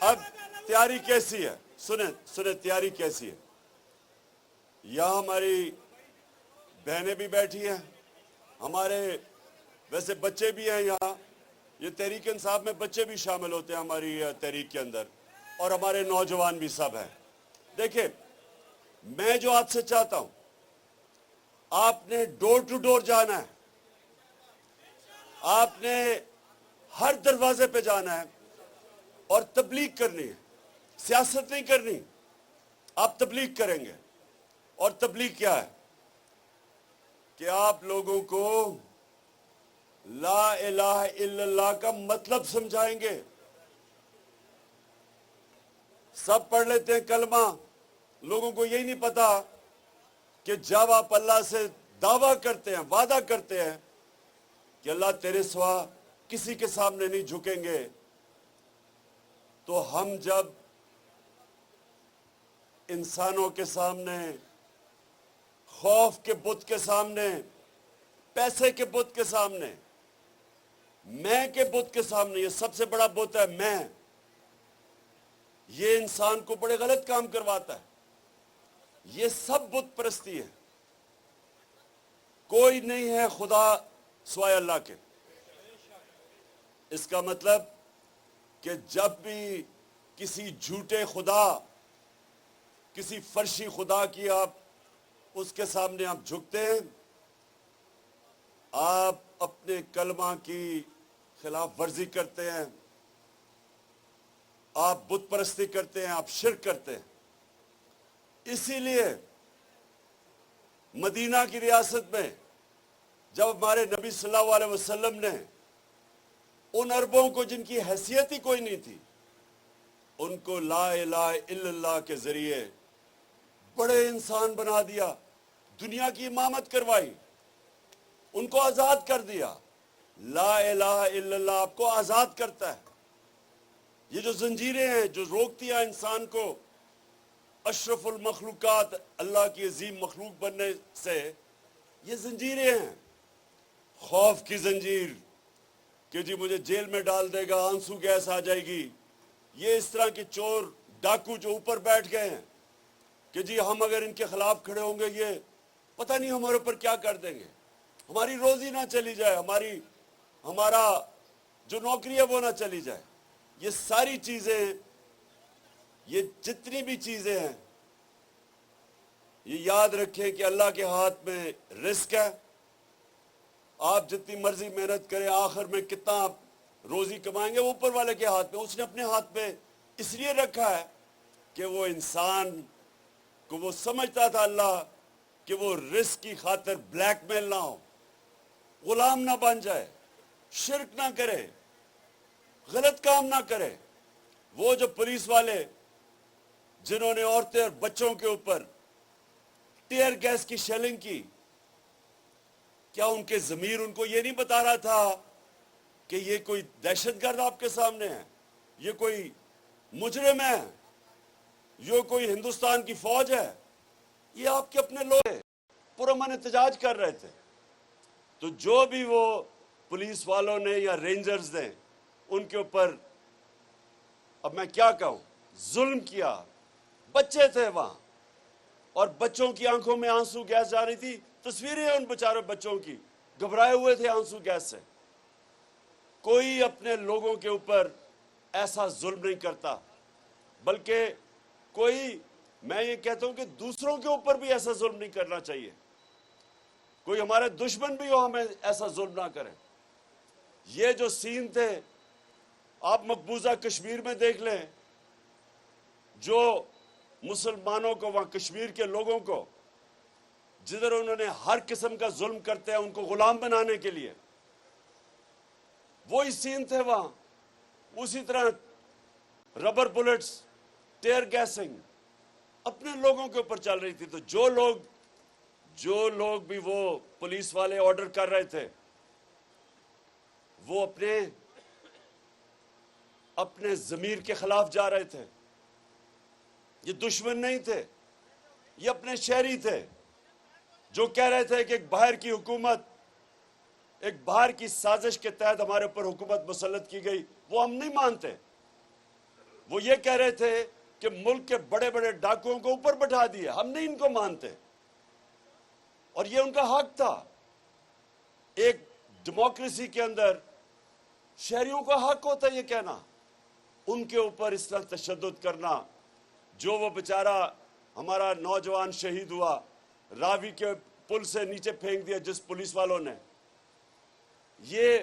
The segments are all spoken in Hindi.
अब तैयारी कैसी है, सुने सुने तैयारी कैसी है। यहां हमारी बहनें भी बैठी हैं, हमारे वैसे बच्चे भी हैं यहाँ। ये तहरीक इंसाफ में बच्चे भी शामिल होते हैं हमारी तहरीक के अंदर, और हमारे नौजवान भी सब हैं। देखिए, मैं जो आपसे चाहता हूं, आपने डोर टू डोर जाना है, आपने हर दरवाजे पे जाना है और तबलीग करनी है। सियासत नहीं करनी, आप तबलीग करेंगे। और तबलीग क्या है कि आप लोगों को ला इलाहा इल्लल्लाह का मतलब समझाएंगे। सब पढ़ लेते हैं कलमा, लोगों को यही नहीं पता कि जब आप अल्लाह से दावा करते हैं, वादा करते हैं कि अल्लाह तेरे सिवा किसी के सामने नहीं झुकेंगे, तो हम जब इंसानों के सामने, खौफ के बुत के सामने, पैसे के बुत के सामने, मैं के बुत के सामने, ये सबसे बड़ा बुत है मैं, ये इंसान को बड़े गलत काम करवाता है। ये सब बुत परस्ती है। कोई नहीं है खुदा सिवाय अल्लाह के। इसका मतलब कि जब भी किसी झूठे खुदा, किसी फर्शी खुदा की आप उसके सामने आप झुकते हैं, आप अपने कलमा की खिलाफ वर्जी करते हैं, आप बुत परस्ती करते हैं, आप शिर्क करते हैं। इसीलिए मदीना की रियासत में जब हमारे नबी सल्लल्लाहु अलैहि वसल्लम ने उन अरबों को जिनकी हैसियत ही कोई नहीं थी, उनको ला इलाहा इल्लल्लाह के जरिए बड़े इंसान बना दिया, दुनिया की इमामत करवाई, उनको आजाद कर दिया। ला इलाहा इल्लल्लाह आपको आजाद करता है। ये जो जंजीरें हैं जो रोकती है इंसान को अशरफुल मखलूकात, अल्लाह की अजीम मखलूक बनने से, ये जंजीरें हैं। खौफ की जंजीर कि जी मुझे जेल में डाल देगा, आंसू गैस आ जाएगी। ये इस तरह के चोर डाकू जो ऊपर बैठ गए हैं कि जी हम अगर इनके खिलाफ खड़े होंगे, ये पता नहीं हमारे ऊपर क्या कर देंगे, हमारी रोजी ना चली जाए, हमारा जो नौकरी है वो ना चली जाए। ये सारी चीजें, ये जितनी भी चीजें हैं, ये याद रखें कि अल्लाह के हाथ में रिस्क है। आप जितनी मर्जी मेहनत करें, आखिर में कितना आप रोजी कमाएंगे वो ऊपर वाले के हाथ में। उसने अपने हाथ में इसलिए रखा है कि वो इंसान को वो समझता था अल्लाह कि वो रिस्क की खातिर ब्लैकमेल ना हो, गुलाम ना बन जाए, शिर्क ना करे, गलत काम ना करे। वो जो पुलिस वाले जिन्होंने औरतें और बच्चों के ऊपर टीयर गैस की शेलिंग की, क्या उनके जमीर उनको ये नहीं बता रहा था कि ये कोई दहशतगर्द आपके सामने है, ये कोई मुजरिम है, ये कोई हिंदुस्तान की फौज है? ये आपके अपने लोग पुरअमन एहतजाज कर रहे थे। तो जो भी वो पुलिस वालों ने या रेंजर्स ने उनके ऊपर, अब मैं क्या कहूं, जुल्म किया। बच्चे थे वहां और बच्चों की आंखों में आंसू गैस जा रही थी। तस्वीरें हैं उन बेचारे बच्चों की, घबराए हुए थे आंसू गैस से। कोई अपने लोगों के ऊपर ऐसा जुल्म नहीं करता, बल्कि कोई, मैं ये कहता हूं कि दूसरों के ऊपर भी ऐसा जुल्म नहीं करना चाहिए। कोई हमारे दुश्मन भी हो, हमें ऐसा जुल्म ना करें। ये जो सीन थे आप मकबूजा कश्मीर में देख लें, जो मुसलमानों को, वहां कश्मीर के लोगों को, जिधर उन्होंने हर किस्म का जुल्म करते हैं उनको गुलाम बनाने के लिए, वो ही सीन थे वहां। उसी तरह रबर बुलेट्स, टेयर गैसिंग अपने लोगों के ऊपर चल रही थी। तो जो लोग भी वो पुलिस वाले ऑर्डर कर रहे थे, वो अपने जमीर के खिलाफ जा रहे थे। ये दुश्मन नहीं थे, ये अपने शहरी थे जो कह रहे थे कि एक बाहर की हुकूमत, एक बाहर की साजिश के तहत हमारे ऊपर हुकूमत मुसल्लत की गई, वो हम नहीं मानते। वो ये कह रहे थे कि मुल्क के बड़े बड़े डाकुओं को ऊपर बैठा दिया, हम नहीं इनको मानते, और ये उनका हक था। एक डेमोक्रेसी के अंदर शहरियों का हक होता है ये कहना, उनके ऊपर इस तरह तशद्दुद करना। जो वो बेचारा हमारा नौजवान शहीद हुआ, रावी के पुल से नीचे फेंक दिया जिस पुलिस वालों ने, ये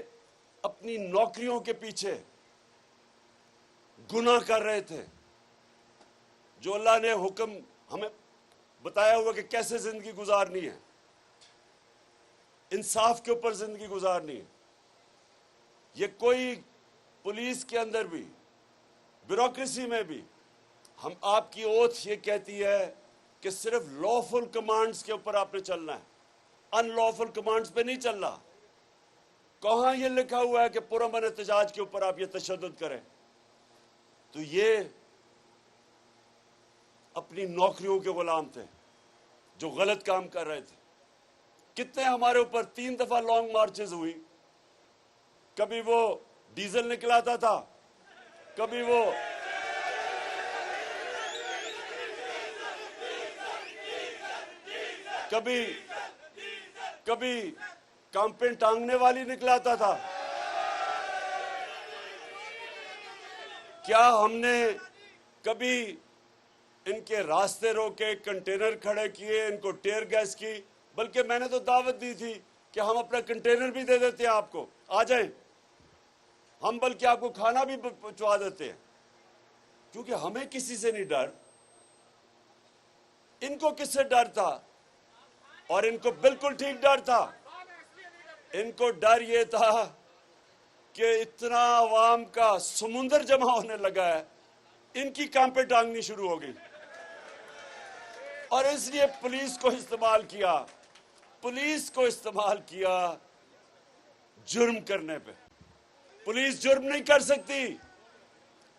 अपनी नौकरियों के पीछे गुनाह कर रहे थे। जो अल्लाह ने हुक्म हमें बताया हुआ कि कैसे जिंदगी गुजारनी है, इंसाफ के ऊपर जिंदगी गुजारनी है। ये कोई पुलिस के अंदर भी, ब्यूरोक्रेसी में भी, हम आपकी ओथ ये कहती है कि सिर्फ लॉफुल कमांड्स के ऊपर आपने चलना है, अनलॉफुल कमांड्स पे नहीं चलना। कहां ये लिखा हुआ है कि पुरअमन एहतजाज के ऊपर आप ये तशद्दुद करें? तो ये अपनी नौकरियों के गुलाम थे जो गलत काम कर रहे थे। कितने हमारे ऊपर 3 दफा लॉन्ग मार्चेस हुई, कभी वो डीजल निकलाता था, कभी वो कभी कैंपेन टांगने वाली निकलाता था। क्या हमने कभी इनके रास्ते रोके, कंटेनर खड़े किए, इनको टेयर गैस की? बल्कि मैंने तो दावत दी थी कि हम अपना कंटेनर भी दे देते हैं आपको, आ जाएं, हम बल्कि आपको खाना भी पहुंचा देते हैं, क्योंकि हमें किसी से नहीं डर। इनको किससे डर था? और इनको बिल्कुल ठीक डर था। इनको डर ये था कि इतना आवाम का समुंदर जमा होने लगा है, इनकी कांपे टांगनी शुरू हो गई, और इसलिए पुलिस को इस्तेमाल किया, पुलिस को इस्तेमाल किया जुर्म करने पे। पुलिस जुर्म नहीं कर सकती।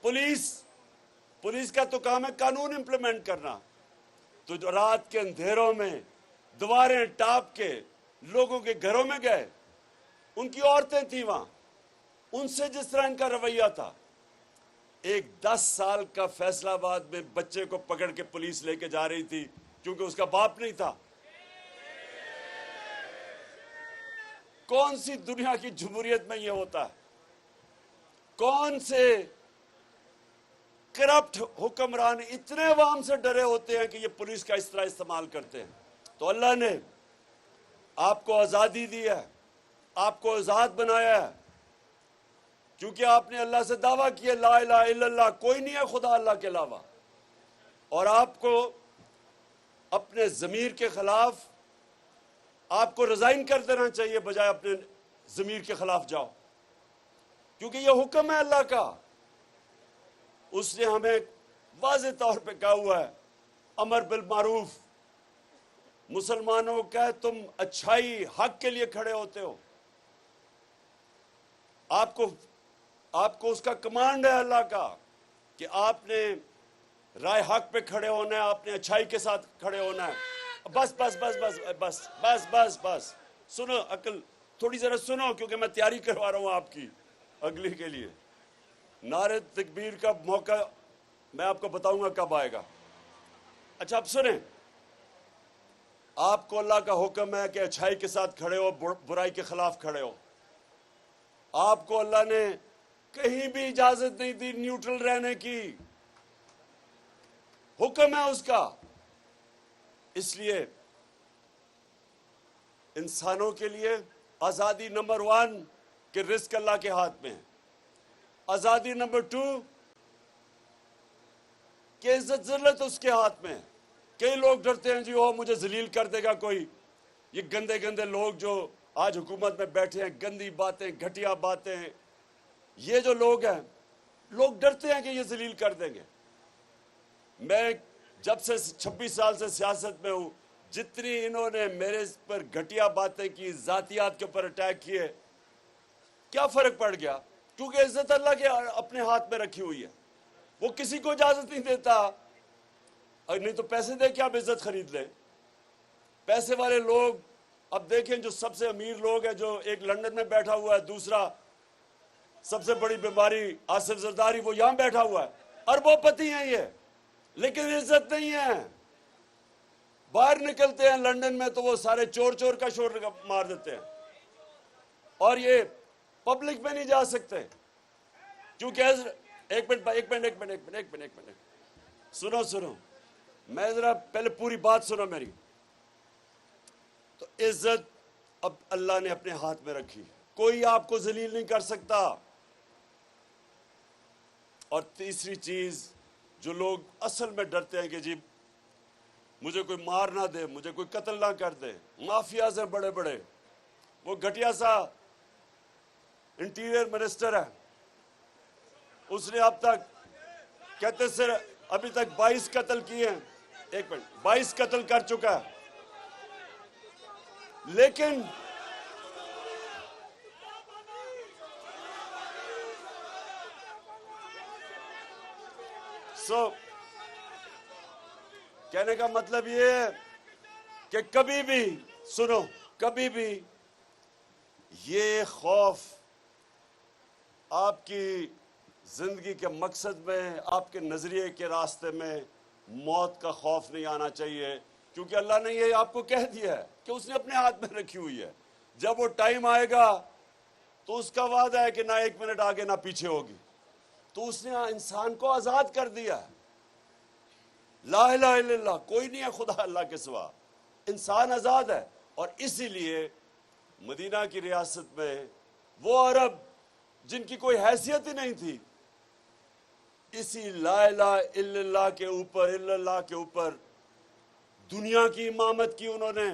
पुलिस का तो काम है कानून इंप्लीमेंट करना। तो जो रात के अंधेरों में दीवारें टाप के लोगों के घरों में गए, उनकी औरतें थी वहां, उनसे जिस तरह इनका रवैया था, एक 10 साल का फैसलाबाद में बच्चे को पकड़ के पुलिस लेके जा रही थी क्योंकि उसका बाप नहीं था। कौन सी दुनिया की जमहूरियत में यह होता है? कौन से करप्ट हुक्मरान इतने अवाम से डरे होते हैं कि ये पुलिस का इस तरह इस्तेमाल करते हैं? तो अल्लाह ने आपको आजादी दी है, आपको आजाद बनाया है, क्योंकि आपने अल्लाह से दावा किया ला इलाहा इल्लल्लाह, कोई नहीं है खुदा अल्लाह के अलावा। और आपको अपने ज़मीर के खिलाफ आपको रिजाइन कर देना चाहिए, बजाय अपने ज़मीर के खिलाफ जाओ, क्योंकि यह हुक्म है अल्लाह का। उसने हमें वाज़ेह तौर पे कहा हुआ है, अमर बिल मारूफ, मुसलमानों को कहे तुम अच्छाई हक के लिए खड़े होते हो, आपको उसका कमांड है अल्लाह का कि आपने राय हक पे खड़े होना है, आपने अच्छाई के साथ खड़े होना है। बस बस बस बस बस बस बस बस सुनो, अकल थोड़ी जरा सुनो, क्योंकि मैं तैयारी करवा रहा हूं आपकी अगली के लिए। नारे तकबीर का मौका मैं आपको बताऊंगा कब आएगा। अच्छा, अब सुने, आपको अल्लाह का हुक्म है कि अच्छाई के साथ खड़े हो, बुराई के खिलाफ खड़े हो। आपको अल्लाह ने कहीं भी इजाजत नहीं दी न्यूट्रल रहने की, हुक्म है उसका। इसलिए इंसानों के लिए आजादी नंबर 1 कि रिस्क अल्लाह के हाथ में है। आजादी नंबर 2 कि इज्जत जिल्लत उसके हाथ में है। कई लोग डरते हैं जी वो मुझे जलील कर देगा कोई। ये गंदे गंदे लोग जो आज हुकूमत में बैठे हैं, गंदी बातें, घटिया बातें, ये जो लोग हैं, लोग डरते हैं कि ये जलील कर देंगे। मैं जब से 26 साल से सियासत में हूं, जितनी इन्होंने मेरे पर घटिया बातें की, जातियात के ऊपर अटैक किए, क्या फर्क पड़ गया? क्योंकि इज्जत अल्लाह के अपने हाथ में रखी हुई है, वो किसी को इजाजत नहीं देता। नहीं तो पैसे दे के आप इज्जत खरीद लें। पैसे वाले लोग, अब देखें जो सबसे अमीर लोग हैं, जो एक लंदन में बैठा हुआ है, दूसरा सबसे बड़ी बीमारी आसिफ जरदारी, वो यहां बैठा हुआ है। अरबोपति हैं ये, लेकिन इज्जत नहीं है। बाहर निकलते हैं लंदन में तो वो सारे चोर चोर का शोर मार देते हैं, और ये पब्लिक में नहीं जा सकते क्योंकि एक मिनट सुनो, मैं जरा पहले पूरी बात सुनो मेरी। तो इज्जत अब अल्लाह ने अपने हाथ में रखी, कोई आपको जलील नहीं कर सकता। और तीसरी चीज, जो लोग असल में डरते हैं कि जी मुझे कोई मार ना दे, मुझे कोई कत्ल ना कर दे, माफियाज हैं बड़े बड़े, वो घटिया सा इंटीरियर मिनिस्टर है, उसने अब तक कहते सर अभी तक 22 कत्ल किए हैं, 22 कत्ल कर चुका है, लेकिन कहने का मतलब ये है कि कभी भी सुनो, कभी भी ये खौफ आपकी जिंदगी के मकसद में, आपके नजरिए के रास्ते में मौत का खौफ नहीं आना चाहिए, क्योंकि अल्लाह ने ये आपको कह दिया है कि उसने अपने हाथ में रखी हुई है। जब वो टाइम आएगा तो उसका वादा है कि ना 1 मिनट आगे ना पीछे होगी। तो उसने इंसान को आजाद कर दिया है। ला इलाहा इल्लल्लाह, कोई नहीं है खुदा अल्लाह के सिवा, इंसान आजाद है। और इसीलिए मदीना की रियासत में वो अरब जिनकी कोई हैसियत ही नहीं थी, इसी ला इलाहा इल्लल्लाह के ऊपर दुनिया की इमामत की उन्होंने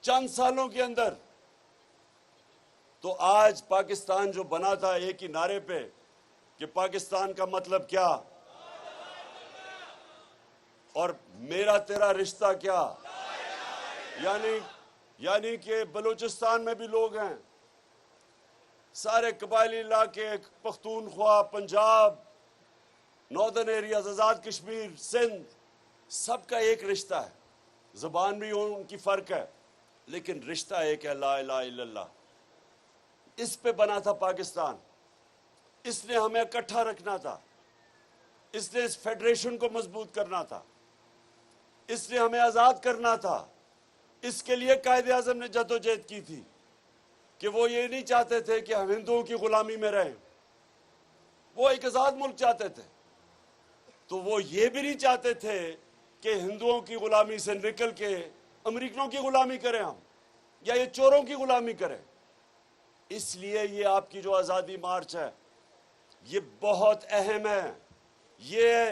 चंद सालों के अंदर। तो आज पाकिस्तान जो बना था एक ही नारे पे कि पाकिस्तान का मतलब क्या और मेरा तेरा रिश्ता क्या, यानी कि बलूचिस्तान में भी लोग हैं, सारे कबायली इलाके, पख्तूनख्वा, पंजाब, नॉर्दर्न एरियाज, आजाद कश्मीर, सिंध, सबका एक रिश्ता है। जुबान भी उनकी फर्क है, लेकिन रिश्ता एक है, ला इलाहा इल्लल्लाह। इस पे बना था पाकिस्तान, इसने हमें इकट्ठा रखना था, इसने इस फेडरेशन को मजबूत करना था, इसने हमें आजाद करना था। इसके लिए कायदे आजम ने जद्दोजहद की थी कि वो ये नहीं चाहते थे कि हम हिंदुओं की गुलामी में रहें, वो एक आजाद मुल्क चाहते थे। तो वो ये भी नहीं चाहते थे कि हिंदुओं की गुलामी से निकल के अमेरिकनों की गुलामी करें हम, या ये चोरों की गुलामी करें। इसलिए ये आपकी जो आजादी मार्च है ये बहुत अहम है। ये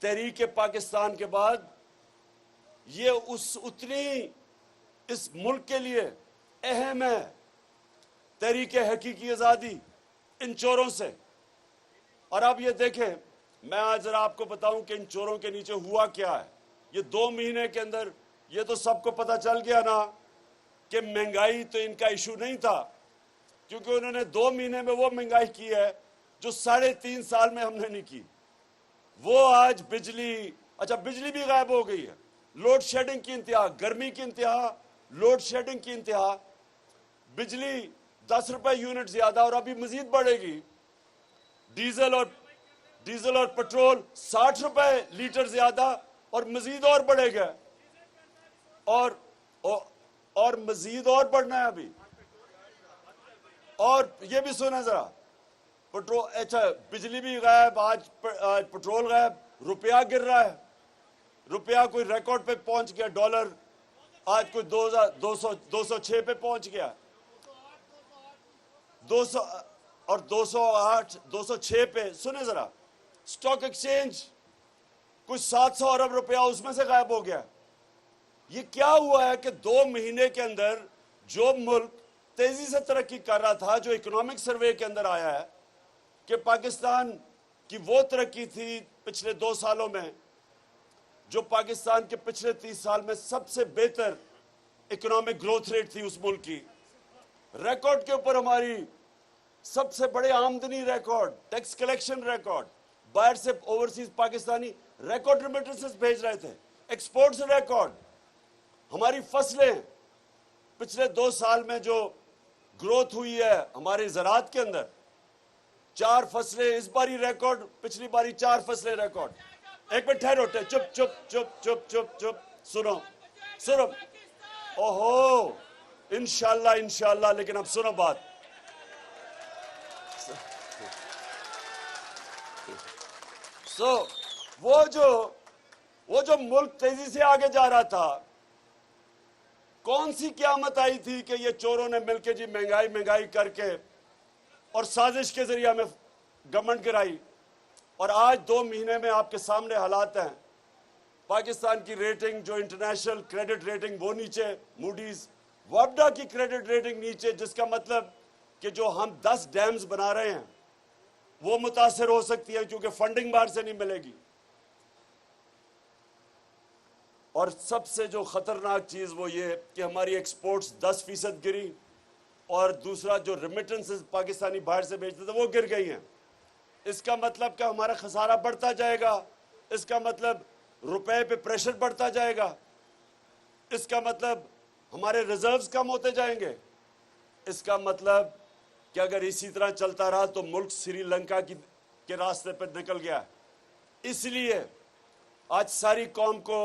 तहरीक पाकिस्तान के बाद ये उतनी इस मुल्क के लिए अहम है, तहरीक हकीकी आजादी इन चोरों से। और अब ये देखें, मैं आज जरा आपको बताऊं कि इन चोरों के नीचे हुआ क्या है। ये 2 महीने के अंदर ये तो सबको पता चल गया ना कि महंगाई तो इनका इशू नहीं था, क्योंकि उन्होंने 2 महीने में वो महंगाई की है जो 3.5 साल में हमने नहीं की। वो आज बिजली भी गायब हो गई है, लोड शेडिंग की इंतहा, गर्मी की इंतहा, लोड शेडिंग की इंतहा, बिजली 10 रुपए यूनिट ज्यादा और अभी मजीद बढ़ेगी। डीजल और पेट्रोल 60 रुपए लीटर ज्यादा और मजीद और बढ़ेगा, और मजीद और बढ़ना है अभी। और ये भी सुना जरा, बिजली भी गायब, आज पेट्रोल गायब, रुपया गिर रहा है, रुपया कोई रिकॉर्ड पे पहुंच गया, डॉलर आज कोई 206 पे पहुंच गया, 200 और 208 206 पे। सुने जरा, स्टॉक एक्सचेंज कुछ 700 अरब रुपया उसमें से गायब हो गया। ये क्या हुआ है कि 2 महीने के अंदर जो मुल्क तेजी से तरक्की कर रहा था, जो इकोनॉमिक सर्वे के अंदर आया है कि पाकिस्तान की वो तरक्की थी पिछले 2 सालों में जो पाकिस्तान के पिछले 30 साल में सबसे बेहतर इकोनॉमिक ग्रोथ रेट थी उस मुल्क की, रिकॉर्ड के ऊपर हमारी सबसे बड़े आमदनी रिकॉर्ड, टैक्स कलेक्शन रिकॉर्ड, बाहर से ओवरसीज पाकिस्तानी रिकॉर्ड रेमिटेंसेस भेज रहे थे, एक्सपोर्ट्स रिकॉर्ड, हमारी फसलें पिछले 2 साल में जो ग्रोथ हुई है हमारे ज़राअत के अंदर 4 फसलें इस बारी रिकॉर्ड, पिछली बारी 4 फसलें रिकॉर्ड। एक मिनट ठहरो, चुप चुप चुप चुप चुप चुप, सुनो सुनो। ओहो, इंशाल्लाह इंशाल्लाह, लेकिन अब सुनो बात। वो जो मुल्क तेजी से आगे जा रहा था, कौन सी क़यामत आई थी कि ये चोरों ने मिलकर जी महंगाई महंगाई करके और साजिश के जरिए हमें गवर्नमेंट गिराई। और आज 2 महीने में आपके सामने हालात हैं। पाकिस्तान की रेटिंग, जो इंटरनेशनल क्रेडिट रेटिंग, वो नीचे, मूडीज, वापडा की क्रेडिट रेटिंग नीचे, जिसका मतलब कि जो हम 10 डैम्स बना रहे हैं वो मुतासर हो सकती है, क्योंकि फंडिंग बाहर से नहीं मिलेगी। और सबसे जो खतरनाक चीज वो ये कि हमारी एक्सपोर्ट्स 10% गिरी, और दूसरा जो रेमिटेंसेस पाकिस्तानी बाहर से भेजते थे वो गिर गई हैं। इसका मतलब कि हमारा खसारा बढ़ता जाएगा, इसका मतलब रुपए पे प्रेशर बढ़ता जाएगा, इसका मतलब हमारे रिजर्व्स कम होते जाएंगे, इसका मतलब कि अगर इसी तरह चलता रहा तो मुल्क श्रीलंका के रास्ते पर निकल गया। इसलिए आज सारी कौम को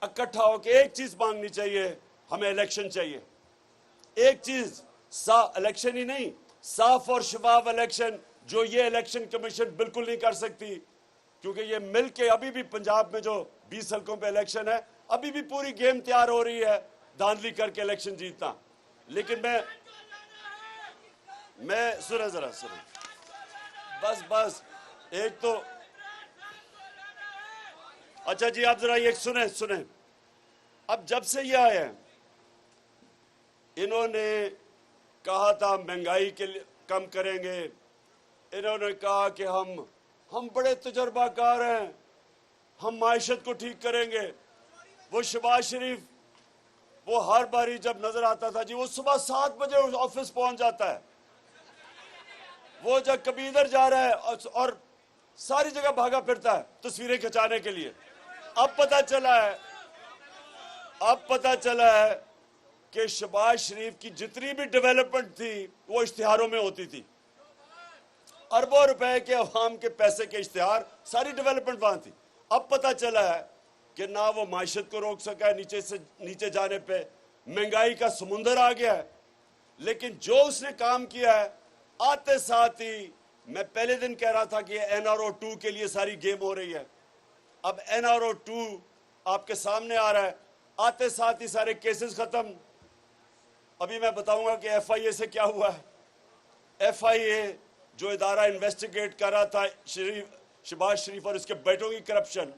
इकट्ठा होकर एक चीज मांगनी चाहिए, हमें इलेक्शन चाहिए। एक चीज, इलेक्शन ही नहीं, साफ और शफाफ इलेक्शन, जो ये इलेक्शन कमीशन बिल्कुल नहीं कर सकती, क्योंकि ये मिल के अभी भी पंजाब में जो 20 हल्कों पे इलेक्शन है, अभी भी पूरी गेम तैयार हो रही है धांधली करके इलेक्शन जीतना। लेकिन मैं सुने जरा, सुने बस एक तो, अच्छा जी आप जरा ये सुने। अब जब से ये आए हैं, इन्होंने कहा था महंगाई के लिए कम करेंगे, इन्होंने कहा कि हम बड़े तजर्बाकार हैं, हम माइशत को ठीक करेंगे। वो शहबाज शरीफ, वो हर बारी जब नजर आता था जी, वो सुबह 7 बजे ऑफिस पहुंच जाता है। वो जब कभी इधर जा रहा है और सारी जगह भागा फिरता है तस्वीरें खिंचाने के लिए। अब पता चला है कि शहबाज शरीफ की जितनी भी डेवलपमेंट थी वो इश्तिहारों में होती थी। अरबों रुपए के अवाम के पैसे के इश्तिहार, सारी डेवलपमेंट वहां थी। अब पता चला है कि ना वो माइशत को रोक सका है, नीचे जाने पे महंगाई का समुंदर आ गया है। लेकिन जो उसने काम किया है, आते साथ ही, मैं पहले दिन कह रहा था कि NRO 2 के लिए सारी गेम हो रही है। अब NRO 2 आपके सामने आ रहा है, आते साथ ही सारे केसेस खत्म। अभी मैं बताऊंगा कि FIA से क्या हुआ है। FIA जो इदारा इन्वेस्टिगेट कर रहा था शहबाज शरीफ और उसके बेटों की करप्शन,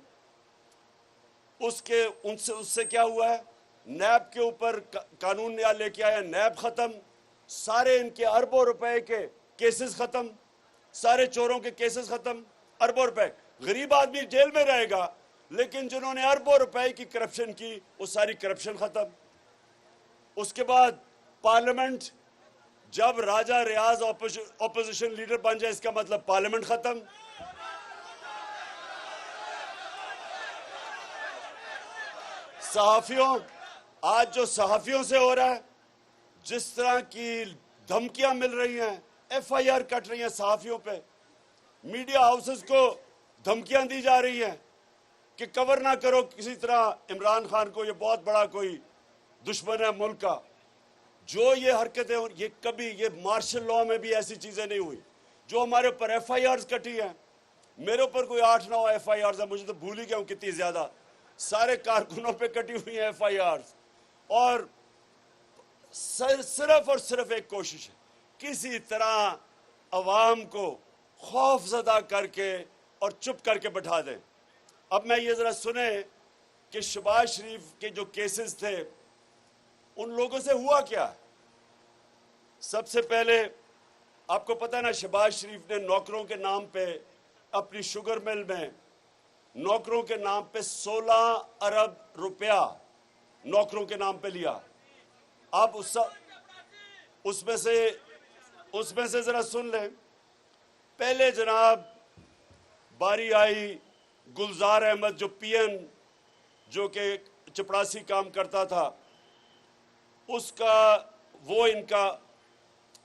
उससे क्या हुआ है, नैब के ऊपर कानून नया लेके आया, नैब खत्म, सारे इनके अरबों रुपए के केसेस खत्म, सारे चोरों के केसेस खत्म, अरबों रुपए। गरीब आदमी जेल में रहेगा, लेकिन जिन्होंने अरबों रुपए की करप्शन की, वो सारी करप्शन खत्म। उसके बाद पार्लियामेंट, जब राजा रियाज ऑपोजिशन लीडर बन जाए, इसका मतलब पार्लियामेंट खत्म। सहाफियों, आज जो सहाफियों से हो रहा है, जिस तरह की धमकियां मिल रही हैं, FIR कट रही हैं सहाफियों पे, मीडिया हाउसेस को धमकियां दी जा रही हैं कि कवर ना करो किसी तरह इमरान खान को, ये बहुत बड़ा कोई दुश्मन है मुल्क का। जो ये हरकतें, ये कभी, ये मार्शल लॉ में भी ऐसी चीजें नहीं हुई। जो हमारे ऊपर FIRs कटी हैं, मेरे ऊपर कोई 8-9 FIRs है, मुझे तो भूल ही गया हूं कितनी ज्यादा, सारे कारकुनों पे कटी हुई हैं FIRs। और सिर्फ और सिर्फ एक कोशिश है, किसी तरह अवाम को खौफजदा करके और चुप करके बैठा दें। अब मैं ये जरा सुने कि शहबाज शरीफ के जो केसेस थे, उन लोगों से हुआ क्या। सबसे पहले आपको पता है ना, शहबाज शरीफ ने नौकरों के नाम पे अपनी शुगर मिल में, नौकरों के नाम पे 16 अरब रुपया नौकरों के नाम पे लिया। आप उसमें से जरा सुन लें। पहले जनाब बारी आई गुलजार अहमद, जो PN, जो कि चपरासी काम करता था, उसका, वो इनका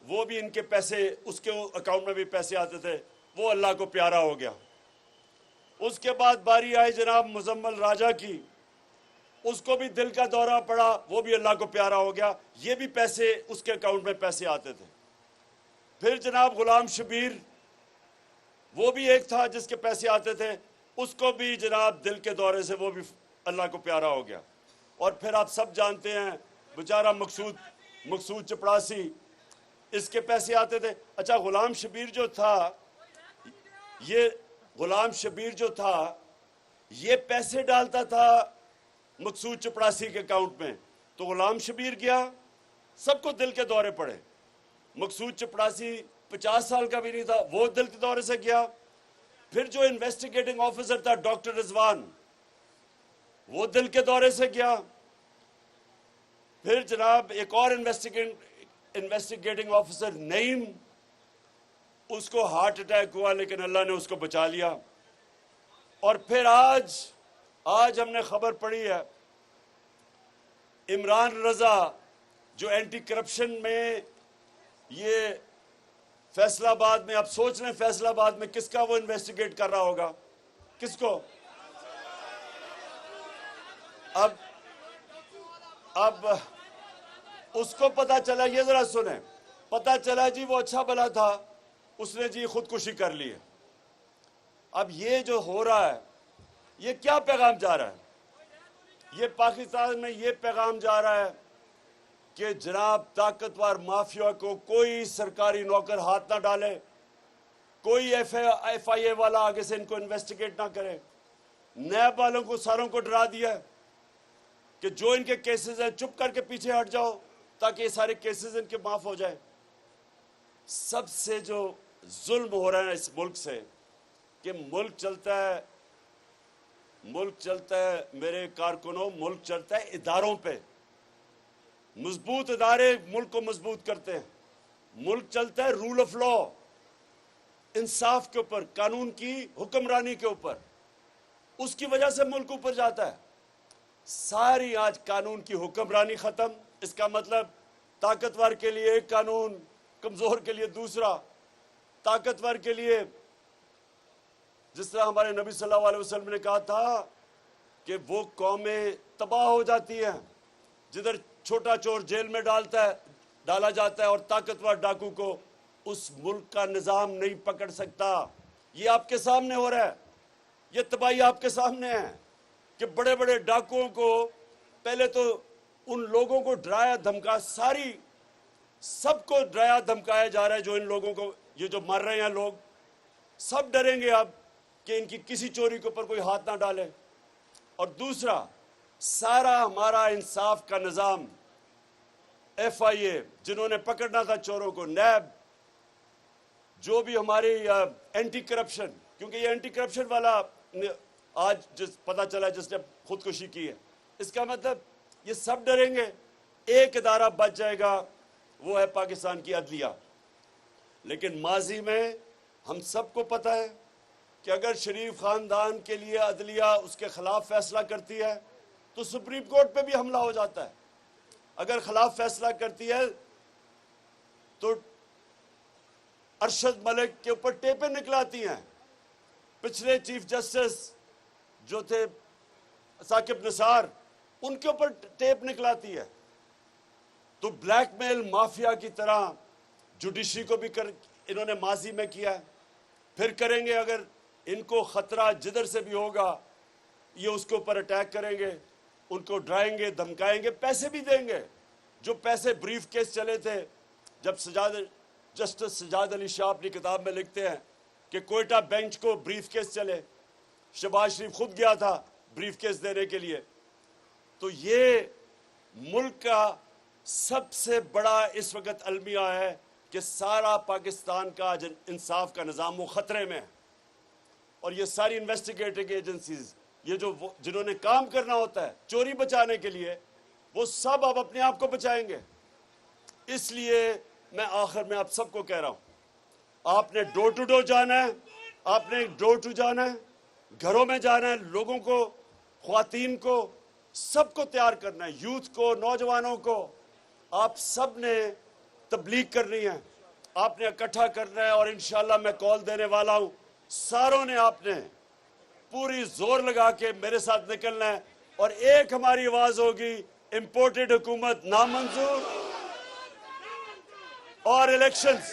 वो भी इनके पैसे, उसके अकाउंट में भी पैसे आते थे, वो अल्लाह को प्यारा हो गया। उसके बाद बारी आई जनाब मुजम्मल राजा की, उसको भी दिल का दौरा पड़ा, वो भी अल्लाह को प्यारा हो गया, ये भी पैसे उसके अकाउंट में पैसे आते थे। फिर जनाब गुलाम शबीर, वो भी एक था जिसके पैसे आते थे, उसको भी जनाब दिल के दौरे से वो भी अल्लाह को प्यारा हो गया। और फिर आप सब जानते हैं बेचारा मकसूद चपड़ासी, इसके पैसे आते थे। अच्छा, गुलाम शबीर जो था, ये गुलाम शबीर जो था, ये पैसे डालता था मकसूद चपड़ासी के अकाउंट में, तो गुलाम शबीर गया, सबको दिल के दौरे पड़े। मकसूद चपड़ासी 50 साल का भी नहीं था, वो दिल के दौरे से गया। फिर जो इन्वेस्टिगेटिंग ऑफिसर था डॉक्टर रिजवान, वो दिल के दौरे से गया। फिर जनाब एक और इन्वेस्टिगेटिंग ऑफिसर नईम, उसको हार्ट अटैक हुआ, लेकिन अल्लाह ने उसको बचा लिया। और फिर आज हमने खबर पढ़ी है, इमरान रजा जो एंटी करप्शन में, ये फैसलाबाद में, आप सोच रहे हैं फैसलाबाद में किसका वो इन्वेस्टिगेट कर रहा होगा, किसको? अब उसको पता चला, ये जरा सुने, पता चला जी वो अच्छा भला था, उसने जी खुदकुशी कर ली है। अब ये जो हो रहा है, ये क्या पैगाम जा रहा है? ये पाकिस्तान में ये पैगाम जा रहा है कि जनाब ताकतवर माफिया को कोई सरकारी नौकर हाथ ना डाले, कोई FIA वाला आगे से इनको इन्वेस्टिगेट ना करे। नैब वालों को सारों को डरा दिया कि जो इनके केसेस हैं चुप करके पीछे हट जाओ, ताकि ये सारे केसेस इनके माफ हो जाए। सबसे जो जुल्म हो रहा है इस मुल्क से, कि मुल्क चलता है मेरे कारकुनों, मुल्क चलता है इदारों पे। मजबूत इदारे मुल्क को मजबूत करते हैं। मुल्क चलता है रूल ऑफ लॉ, इंसाफ के ऊपर, कानून की हुक्मरानी के ऊपर। उसकी वजह से मुल्क ऊपर जाता है। सारी आज कानून की हुक्मरानी खत्म। इसका मतलब ताकतवर के लिए एक कानून, कमजोर के लिए दूसरा। ताकतवर के लिए, जिस तरह हमारे नबी सल्लल्लाहु अलैहि वसल्लम ने कहा था कि वो कौमें तबाह हो जाती हैं जिधर छोटा चोर जेल में डाला जाता है और ताकतवर डाकू को उस मुल्क का निजाम नहीं पकड़ सकता। ये आपके सामने हो रहा है, ये तबाही आपके सामने है कि बड़े बड़े डाकुओं को पहले तो उन लोगों को डराया धमका, सबको डराया धमकाया जा रहा है। जो इन लोगों को, ये जो मर रहे हैं लोग, सब डरेंगे अब कि इनकी किसी चोरी के ऊपर कोई हाथ ना डाले। और दूसरा, सारा हमारा इंसाफ का निजाम, FIA जिन्होंने पकड़ना था चोरों को, नैब, जो भी हमारी एंटी करप्शन, क्योंकि ये एंटी करप्शन वाला आज पता चला जिसने खुदकुशी की है, इसका मतलब ये सब डरेंगे। एक इदारा बच जाएगा, वो है पाकिस्तान की अदलिया। लेकिन माजी में हम सबको पता है कि अगर शरीफ खानदान के लिए अदलिया उसके खिलाफ फैसला करती है तो सुप्रीम कोर्ट पे भी हमला हो जाता है। अगर खिलाफ फैसला करती है तो अरशद मलिक के ऊपर टेपें निकलाती हैं। पिछले चीफ जस्टिस जो थे साकिब निसार, उनके ऊपर टेप निकलाती है। तो ब्लैकमेल माफिया की तरह जुडिशरी को भी इन्होंने माजी में किया है, फिर करेंगे। अगर इनको खतरा जिधर से भी होगा, ये उसके ऊपर अटैक करेंगे, उनको डराएंगे, धमकाएंगे, पैसे भी देंगे। जो पैसे ब्रीफ केस चले थे, जब जस्टिस सजाद अली शाह अपनी किताब में लिखते हैं कि कोयटा बेंच को ब्रीफ केस चले, शहबाज शरीफ खुद गया था ब्रीफ केस देने के लिए। तो ये मुल्क का सबसे बड़ा इस वक्त अलमिया है कि सारा पाकिस्तान का इंसाफ का निज़ाम वो खतरे में है। और ये सारी इन्वेस्टिगेटिंग एजेंसीज, ये जो जिन्होंने काम करना होता है चोरी बचाने के लिए, वो सब अब अपने आप को बचाएंगे। इसलिए मैं आखिर में आप सबको कह रहा हूं, आपने डोर टू डोर जाना है, आपने डोर टू जाना है, घरों में जाना है, लोगों को, ख्वातीन को, सबको तैयार करना है, यूथ को, नौजवानों को। आप सब ने तबलीग करनी है। आपने इकट्ठा करना है और इंशाल्लाह मैं कॉल देने वाला हूं। सारों ने आपने पूरी जोर लगा के मेरे साथ निकलना है और एक हमारी आवाज होगी, इंपोर्टेड हुकूमत नामंजूर और इलेक्शंस